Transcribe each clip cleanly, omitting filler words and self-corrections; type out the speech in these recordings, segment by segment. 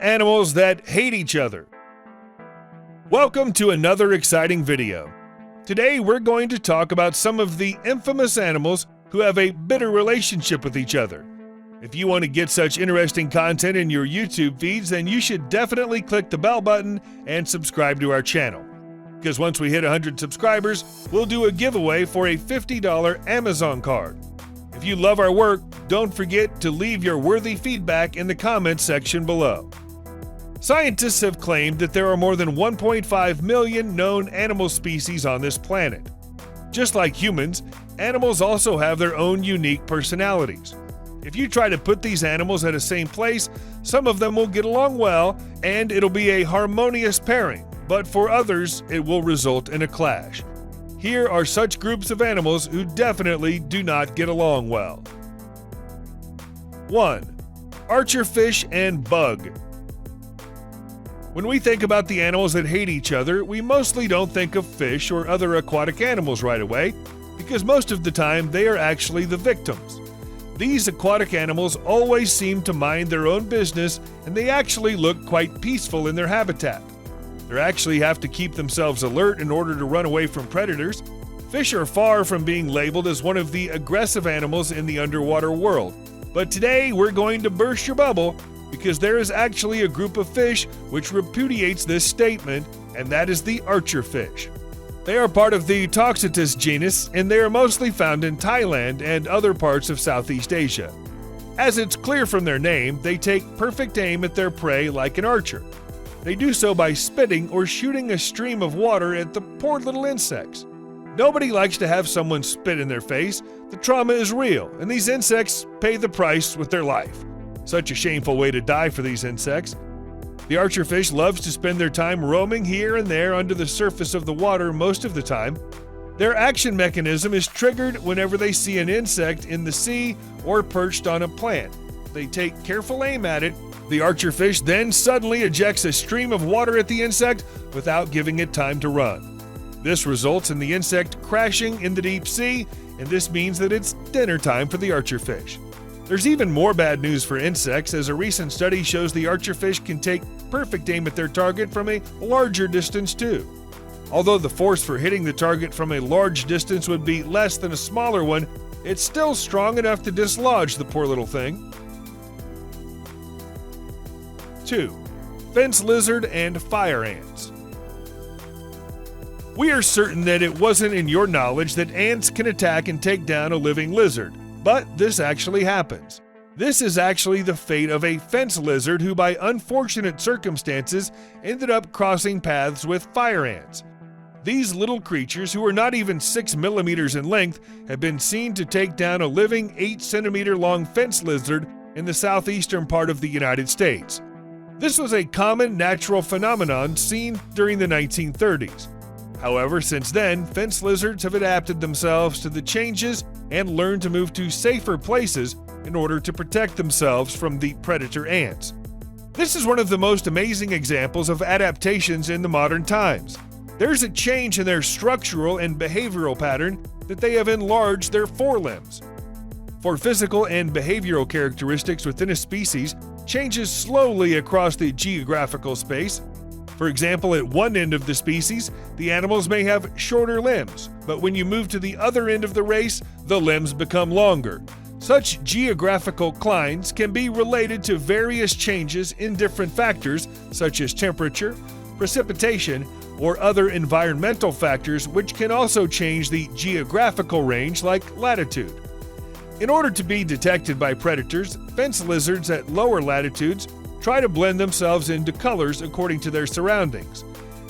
Animals that hate each other. Welcome to another exciting video. Today we're going to talk about some of the infamous animals who have a bitter relationship with each other. If you want to get such interesting content in your YouTube feeds, then you should definitely click the bell button and subscribe to our channel. Because once we hit 100 subscribers, we'll do a giveaway for a $50 Amazon card. If you love our work, don't forget to leave your worthy feedback in the comments section below. Scientists have claimed that there are more than 1.5 million known animal species on this planet. Just like humans, animals also have their own unique personalities. If you try to put these animals at the same place, some of them will get along well and it'll be a harmonious pairing, but for others, it will result in a clash. Here are such groups of animals who definitely do not get along well. 1. Archerfish and bug. When we think about the animals that hate each other, we mostly don't think of fish or other aquatic animals right away, because most of the time they are actually the victims. These aquatic animals always seem to mind their own business, and they actually look quite peaceful in their habitat. They actually have to keep themselves alert in order to run away from predators. Fish are far from being labeled as one of the aggressive animals in the underwater world. But today we're going to burst your bubble because there is actually a group of fish which repudiates this statement, and that is the archerfish. They are part of the Toxotus genus, and they are mostly found in Thailand and other parts of Southeast Asia. As it's clear from their name, they take perfect aim at their prey like an archer. They do so by spitting or shooting a stream of water at the poor little insects. Nobody likes to have someone spit in their face. The trauma is real, and these insects pay the price with their life. Such a shameful way to die for these insects. The archerfish loves to spend their time roaming here and there under the surface of the water most of the time. Their action mechanism is triggered whenever they see an insect in the sea or perched on a plant. They take careful aim at it. The archerfish then suddenly ejects a stream of water at the insect without giving it time to run. This results in the insect crashing in the deep sea, and this means that it's dinner time for the archerfish. There's even more bad news for insects, as a recent study shows the archerfish can take perfect aim at their target from a larger distance too. Although the force for hitting the target from a large distance would be less than a smaller one, it's still strong enough to dislodge the poor little thing. 2. Fence lizard and fire ants. We are certain that it wasn't in your knowledge that ants can attack and take down a living lizard, but this actually happens. This is actually the fate of a fence lizard who, by unfortunate circumstances, ended up crossing paths with fire ants. These little creatures, who are not even 6 millimeters in length, have been seen to take down a living 8-centimeter long fence lizard in the southeastern part of the United States. This was a common natural phenomenon seen during the 1930s. However, since then, fence lizards have adapted themselves to the changes and learned to move to safer places in order to protect themselves from the predator ants. This is one of the most amazing examples of adaptations in the modern times. There's a change in their structural and behavioral pattern that they have enlarged their forelimbs. For physical and behavioral characteristics within a species, changes slowly across the geographical space. For example, at one end of the species, the animals may have shorter limbs, but when you move to the other end of the race, the limbs become longer. Such geographical clines can be related to various changes in different factors such as temperature, precipitation, or other environmental factors, which can also change the geographical range like latitude. In order to be detected by predators, fence lizards at lower latitudes try to blend themselves into colors according to their surroundings.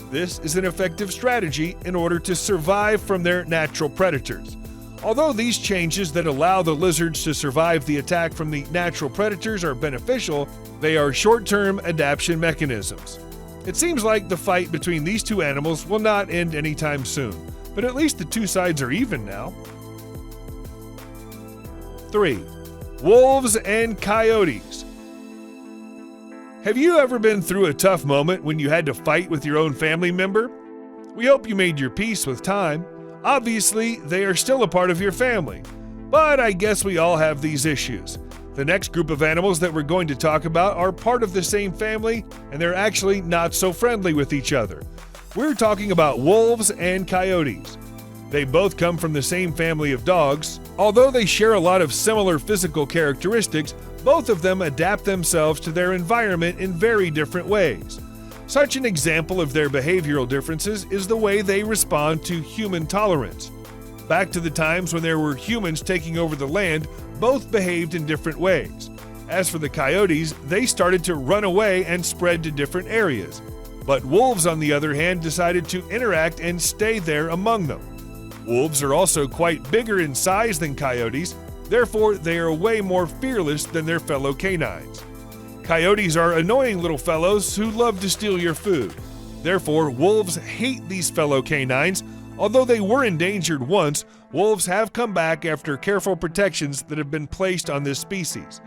This is an effective strategy in order to survive from their natural predators. Although these changes that allow the lizards to survive the attack from the natural predators are beneficial, they are short-term adaptation mechanisms. It seems like the fight between these two animals will not end anytime soon, but at least the two sides are even now. 3. Wolves and coyotes. Have you ever been through a tough moment when you had to fight with your own family member? We hope you made your peace with time. Obviously, they are still a part of your family, but I guess we all have these issues. The next group of animals that we're going to talk about are part of the same family, and they're actually not so friendly with each other. We're talking about wolves and coyotes. They both come from the same family of dogs. Although they share a lot of similar physical characteristics, both of them adapt themselves to their environment in very different ways. Such an example of their behavioral differences is the way they respond to human tolerance. Back to the times when there were humans taking over the land, both behaved in different ways. As for the coyotes, they started to run away and spread to different areas. But wolves, on the other hand, decided to interact and stay there among them. Wolves are also quite bigger in size than coyotes, therefore they are way more fearless than their fellow canines. Coyotes are annoying little fellows who love to steal your food. Therefore, wolves hate these fellow canines. Although they were endangered once, wolves have come back after careful protections that have been placed on this species.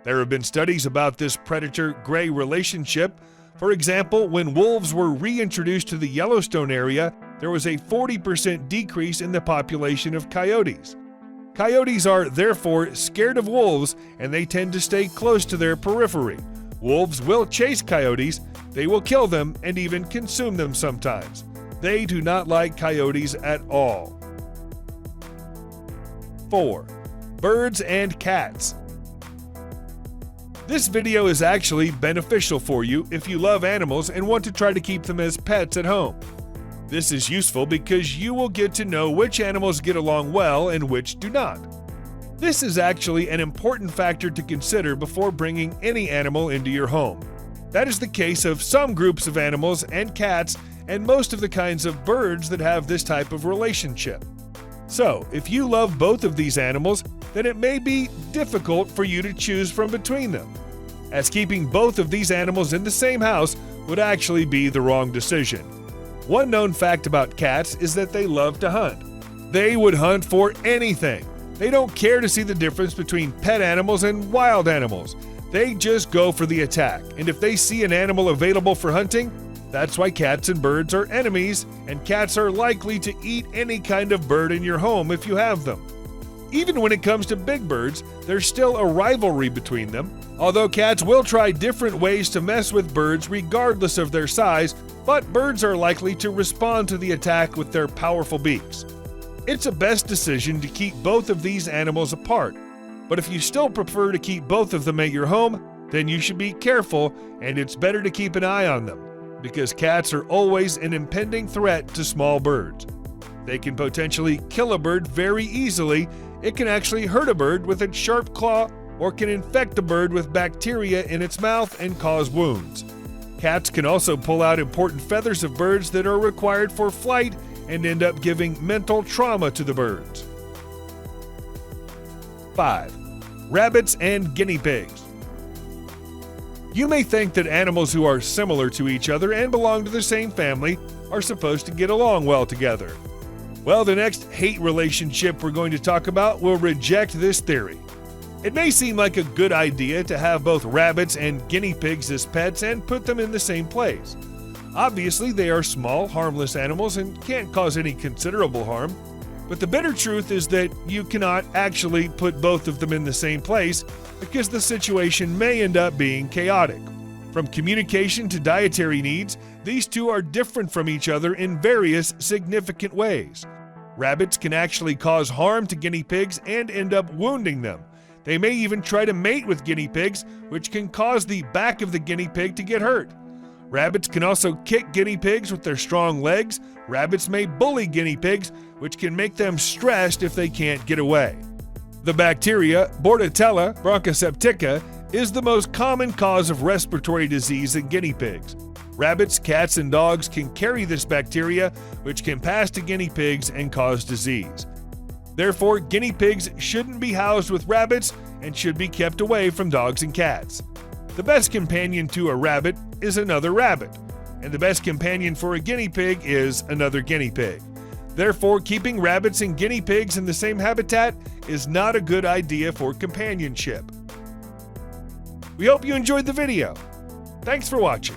There have been studies about this predator-prey relationship. For example, when wolves were reintroduced to the Yellowstone area, there was a 40% decrease in the population of coyotes. Coyotes are therefore scared of wolves, and they tend to stay close to their periphery. Wolves will chase coyotes, they will kill them, and even consume them sometimes. They do not like coyotes at all. 4. Birds and cats. This video is actually beneficial for you if you love animals and want to try to keep them as pets at home. This is useful because you will get to know which animals get along well and which do not. This is actually an important factor to consider before bringing any animal into your home. That is the case of some groups of animals and cats and most of the kinds of birds that have this type of relationship. So, if you love both of these animals, then it may be difficult for you to choose from between them, as keeping both of these animals in the same house would actually be the wrong decision. One known fact about cats is that they love to hunt. They would hunt for anything. They don't care to see the difference between pet animals and wild animals. They just go for the attack, and if they see an animal available for hunting, that's why cats and birds are enemies, and cats are likely to eat any kind of bird in your home if you have them. Even when it comes to big birds, there's still a rivalry between them, although cats will try different ways to mess with birds regardless of their size, but birds are likely to respond to the attack with their powerful beaks. It's a best decision to keep both of these animals apart, but if you still prefer to keep both of them at your home, then you should be careful, and it's better to keep an eye on them, because cats are always an impending threat to small birds. They can potentially kill a bird very easily. It can actually hurt a bird with its sharp claw, or can infect a bird with bacteria in its mouth and cause wounds. Cats can also pull out important feathers of birds that are required for flight and end up giving mental trauma to the birds. 5. Rabbits and guinea pigs. You may think that animals who are similar to each other and belong to the same family are supposed to get along well together. Well, the next hate relationship we're going to talk about will reject this theory. It may seem like a good idea to have both rabbits and guinea pigs as pets and put them in the same place. Obviously, they are small, harmless animals and can't cause any considerable harm. But the bitter truth is that you cannot actually put both of them in the same place because the situation may end up being chaotic. From communication to dietary needs, these two are different from each other in various significant ways. Rabbits can actually cause harm to guinea pigs and end up wounding them. They may even try to mate with guinea pigs, which can cause the back of the guinea pig to get hurt. Rabbits can also kick guinea pigs with their strong legs. Rabbits may bully guinea pigs, which can make them stressed if they can't get away. The bacteria Bordetella bronchoseptica is the most common cause of respiratory disease in guinea pigs. Rabbits, cats, and dogs can carry this bacteria, which can pass to guinea pigs and cause disease. Therefore, guinea pigs shouldn't be housed with rabbits and should be kept away from dogs and cats. The best companion to a rabbit is another rabbit, and the best companion for a guinea pig is another guinea pig. Therefore, keeping rabbits and guinea pigs in the same habitat is not a good idea for companionship. We hope you enjoyed the video. Thanks for watching.